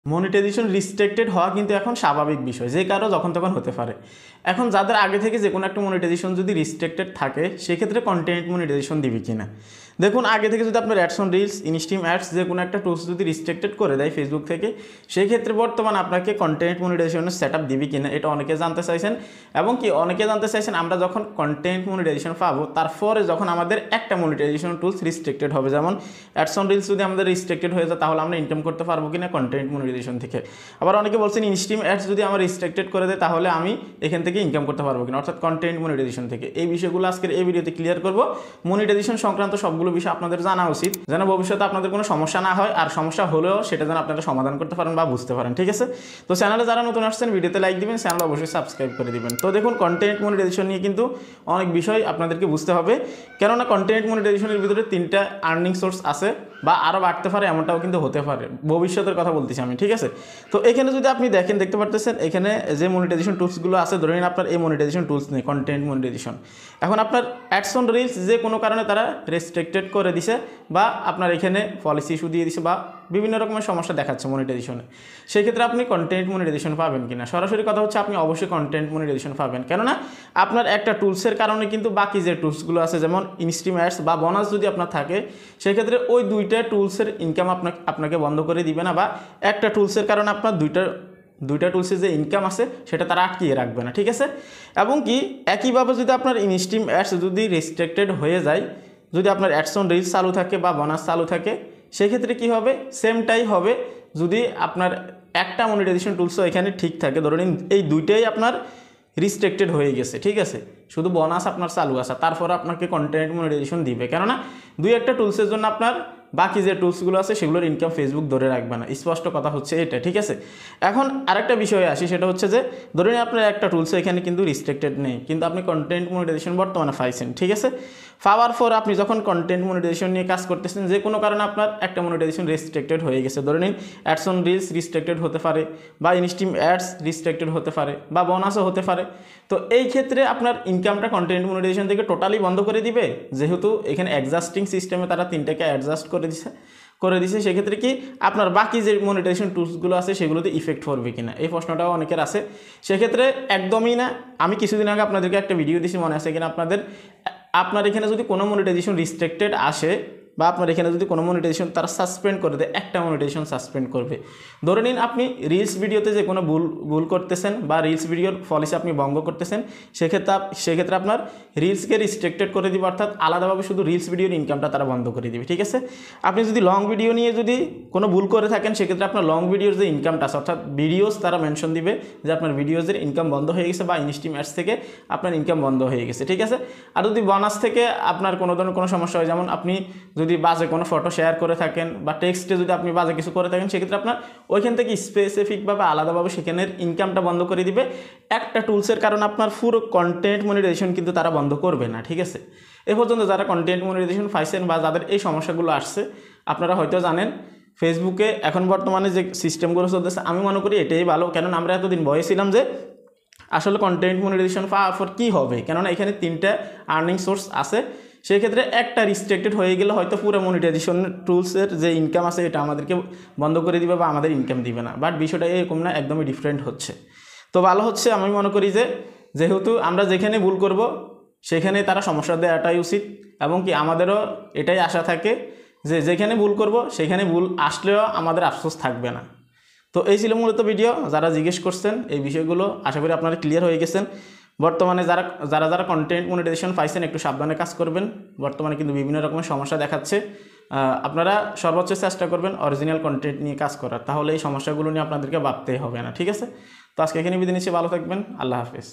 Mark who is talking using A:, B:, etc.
A: Monetization restricted হওয়া কিন্তু এখন স্বাভাবিক বিষয়, যে কারো যখন তখন হতে পারে। এখন যাদের আগে থেকে যে কোনো একটা মনিটাইজেশন যদি রিস্ট্রিক্টেড থাকে, সেক্ষেত্রে কন্টেন্ট মনিটাইজেশন দিবে কিনা। দেখুন, আগে থেকে যদি আপনার ads on reels, instream ads যে কোনো একটা টুলস যদি রিস্ট্রিক্টেড করে দেয় ফেসবুক থেকে, সেই ক্ষেত্রে বর্তমান আপনাকে কন্টেন্ট মনিটাইজেশনের সেট আপ দিবে কিনা, এটা অনেকে জানতে চাইছেন। এবং কি অনেকে জানতে চাইছেন আমরা যখন কন্টেন্ট মনিটাইজেশন পাবো, তারপরে যখন আমাদের একটা মনিটাইজেশন টুলস রিস্ট্রিক্টেড হবে, যেমন অ্যাডস অন রিলস যদি আমাদের রিস্ট্রিক্টেড হয়ে যায়, তাহলে আমরা ইনকাম করতে পারবো কিনা কন্টেন্ট মনিটাইজেশন থেকে। আবার অনেকে বলছেন ইনস্ট্রিম অ্যাডস যদি আমার রিস্ট্রিক্টেড করে দেয়, তাহলে আমি এখান থেকে ইনকাম করতে পারবো কিনা, অর্থাৎ কন্টেন্ট মনিটাইজেশন থেকে। এই বিষয়গুলো আজকের এই ভিডিওতে ক্লিয়ার করব। মনিটাইজেশন সংক্রান্ত সবগুলো বিষয় আপনাদের জানা উচিত, যেন ভবিষ্যতে আপনাদের কোনো সমস্যা না হয়, আর সমস্যা হলেও সেটা যেন আপনারা সমাধান করতে পারেন বা বুঝতে পারেন। ঠিক আছে, তো চ্যানেলে যারা নতুন আসছেন ভিডিওতে লাইক দিবেন, চ্যানেল অবশ্যই সাবস্ক্রাইব করে দিবেন। তো দেখুন, কন্টেন্ট মনিটাইজেশন নিয়ে কিন্তু অনেক বিষয় আপনাদেরকে বুঝতে হবে, কেননা কন্টেন্ট মনিটাইজেশনের ভিতরে 3টা আর্নিং সোর্স আছে, বা আরও বাড়তে পারে, এমনটাও কিন্তু হতে পারে, ভবিষ্যতের কথা বলতেছি আমি। ঠিক আছে, তো এখানে যদি আপনি দেখতে পারতেছেন এখানে যে মনিটাইজেশন টুলসগুলো আছে, ধরে নিন আপনার এই মনিটাইজেশন টুলস নেই, কন্টেন্ট মনিটাইজেশন। এখন আপনার অ্যাডস অন রিলস যে কোনো কারণে তারা রেস্ট্রিক্টেড করে দিছে, বা আপনার এখানে পলিসি ইস্যু দিয়ে দিছে, বা বিভিন্ন রকমের সমস্যা দেখাচ্ছে মনিটাইজেশনে, সেই ক্ষেত্রে আপনি কন্টেন্ট মনিটাইজেশন পাবেন কিনা। সরাসরি কথা হচ্ছে আপনি অবশ্যই কন্টেন্ট মনিটাইজেশন পাবেন, কেননা আপনার একটা টুলসের কারণে কিন্তু বাকি যে টুলসগুলো আছে, যেমন ইনস্ট্রিম অ্যাডস বা বোনাস যদি আপনার থাকে, সেক্ষেত্রে ওই দুইটা টুলসের ইনকাম আপনাকে বন্ধ করে দিবে না, বা একটা টুলসের কারণে আপনার দুইটা টুলসের যে ইনকাম আছে সেটা তারা আটকিয়ে রাখবে না। ঠিক আছে, এবং কি একইভাবে যদি আপনার ইনস্ট্রিম অ্যাডস যদি রেস্ট্রিক্টেড হয়ে যায়, যদি আপনার অ্যাডস অন রিলস চালু থাকে বা বোনাস চালু থাকে, সেক্ষেত্রে কি হবে, সেমটাই হবে যদি আপনার একটা মনিটাইজেশন টুলসও এখানে ঠিক থাকে। ধরুন এই দুইটাই আপনার রিস্ট্রিক্টেড হয়ে গেছে, ঠিক আছে, শুধু বোনাস আপনার চালু আছে, তারপর আপনাকে কন্টেন্ট মনিটাইজেশন দিবে, কেননা দুই একটা টুলসের জন্য আপনার বাকি যে টুলসগুলো আছে সেগুলোর ইনকাম ফেসবুক ধরে রাখবে না। স্পষ্ট কথা হচ্ছে এটা। ঠিক আছে, এখন আরেকটা বিষয়ে আসি, সেটা হচ্ছে যে ধরুন আপনার একটা টুলস এখানে কিন্তু রিস্ট্রিক্টেড নেই, কিন্তু আপনি কন্টেন্ট মনিটাইজেশন বর্তমানে পাইছেন। ঠিক আছে, পাওয়ার পর আপনি যখন কন্টেন্ট মনিটাইজেশন নিয়ে কাজ করতেছেন, যে কোনো কারণে আপনার একটা মনিটাইজেশন রেস্ট্রিক্টেড হয়ে গেছে, ধরে নিন অ্যাডস অন রিলস রিস্ট্রিক্টেড হতে পারে, বা ইনস্ট্রিম অ্যাডস রিস্ট্রিক্টেড হতে পারে, বা বোনাসও হতে পারে। তো এই ক্ষেত্রে আপনার ইনকামটা কন্টেন্ট মনিটাইজেশন থেকে টোটালি বন্ধ করে দিবে, যেহেতু এখানে অ্যাডজাস্টিং সিস্টেমে তারা 3টাকে অ্যাডজাস্ট করে দিছে। সেক্ষেত্রে কি আপনার বাকি যে মনিটাইজেশন টুলসগুলো আছে সেগুলোতে ইফেক্ট পড়বে কিনা, এই প্রশ্নটাও অনেকের আছে। সেক্ষেত্রে একদমই না। আমি কিছুদিন আগে আপনাদেরকে একটা ভিডিও দিয়েছি, মনে আছে কিনা আপনার এখানে যদি কোনো মনিটাইজেশন রিস্ট্রিক্টেড আসে, বা আপনার এখানে যদি কোনো মনিটাইজেশন তারা সাসপেন্ড করে দেয়, একটা মনিটাইজেশন সাসপেন্ড করবে। ধরে নিন আপনি রিলস ভিডিওতে যে কোনো ভুল করতেছেন, বা রিলস ভিডিওর পলিসি আপনি ভঙ্গ করতেছেন, সেক্ষেত্রে আপনার রিলসকে রিস্ট্রিক্টেড করে দিবে, অর্থাৎ আলাদাভাবে শুধু রিলস ভিডিওর ইনকামটা তারা বন্ধ করে দিবে। ঠিক আছে, আপনি যদি লং ভিডিও নিয়ে যদি কোনো ভুল করে থাকেন, সেক্ষেত্রে আপনার লং ভিডিওর যে ইনকামটা আছে, অর্থাৎ ভিডিওস তারা মেনশন দিবে যে আপনার ভিডিওজের ইনকাম বন্ধ হয়ে গেছে, বা ইনস্ট্রিম অ্যাডস থেকে আপনার ইনকাম বন্ধ হয়ে গেছে। ঠিক আছে, আর যদি বোনাস থেকে আপনার কোনো ধরনের কোনো সমস্যা হয়, যেমন আপনি যদি বাজে কোনো ফটো শেয়ার করে থাকেন, বা টেক্সটে যদি আপনি বাজে কিছু করে থাকেন, সেক্ষেত্রে আপনার ওইখান থেকে স্পেসিফিকভাবে আলাদাভাবে সেখানের ইনকামটা বন্ধ করে দিবে। একটা টুলসের কারণে আপনার পুরো কন্টেন্ট মনিটাইজেশন কিন্তু তারা বন্ধ করবে না। ঠিক আছে, এ পর্যন্ত যারা কন্টেন্ট মনিটাইজেশন পাইছেন, বা যাদের এই সমস্যাগুলো আসছে, আপনারা হয়তো জানেন ফেসবুকে এখন বর্তমানে যে সিস্টেমগুলো চলতেছে, আমি মনে করি এটাই ভালো। কেননা আমরা এতদিন ভয়ে ছিলাম যে আসলে কন্টেন্ট মনিটাইজেশন পাওয়ার পর কী হবে, কেননা এখানে 3টা আর্নিং সোর্স আছে। সেক্ষেত্রে একটা রিস্ট্রিক্টেড হয়ে গেলে হয়তো পুরো মনিটাইজেশন টুলসের যে ইনকাম আছে এটা আমাদেরকে বন্ধ করে দিবে, বা আমাদের ইনকাম দিবে না। বাট বিষয়টা এরকম না, একদমই ডিফারেন্ট হচ্ছে। তো ভালো হচ্ছে, আমি মনে করি যে যেহেতু আমরা যেখানে ভুল করব সেখানে তারা সমস্যা দেওয়াটাই উচিত, এবং কি আমাদেরও এটাই আশা থাকে যে যেখানে ভুল করব সেখানে ভুল আসলেও আমাদের আফসোস থাকবে না। তো এই ছিল মূলত ভিডিও। যারা জিজ্ঞেস করছেন এই বিষয়গুলো, আশা করি আপনারা ক্লিয়ার হয়ে গেছেন। বর্তমানে যারা কন্টেন্ট মনিটাইজেশন পাইছেন, একটু সাবধানে কাজ করবেন। বর্তমানে কিন্তু বিভিন্ন রকমের সমস্যা দেখাচ্ছে, আপনারা সর্বোচ্চ চেষ্টা করবেন অরিজিনাল কন্টেন্ট নিয়ে কাজ করার, তাহলে এই সমস্যাগুলো নিয়ে আপনাদেরকে ভাবতেই হবে না। ঠিক আছে, তো আজকে এখানে বিদায় নিচ্ছি, ভালো থাকবেন, আল্লাহ হাফেজ।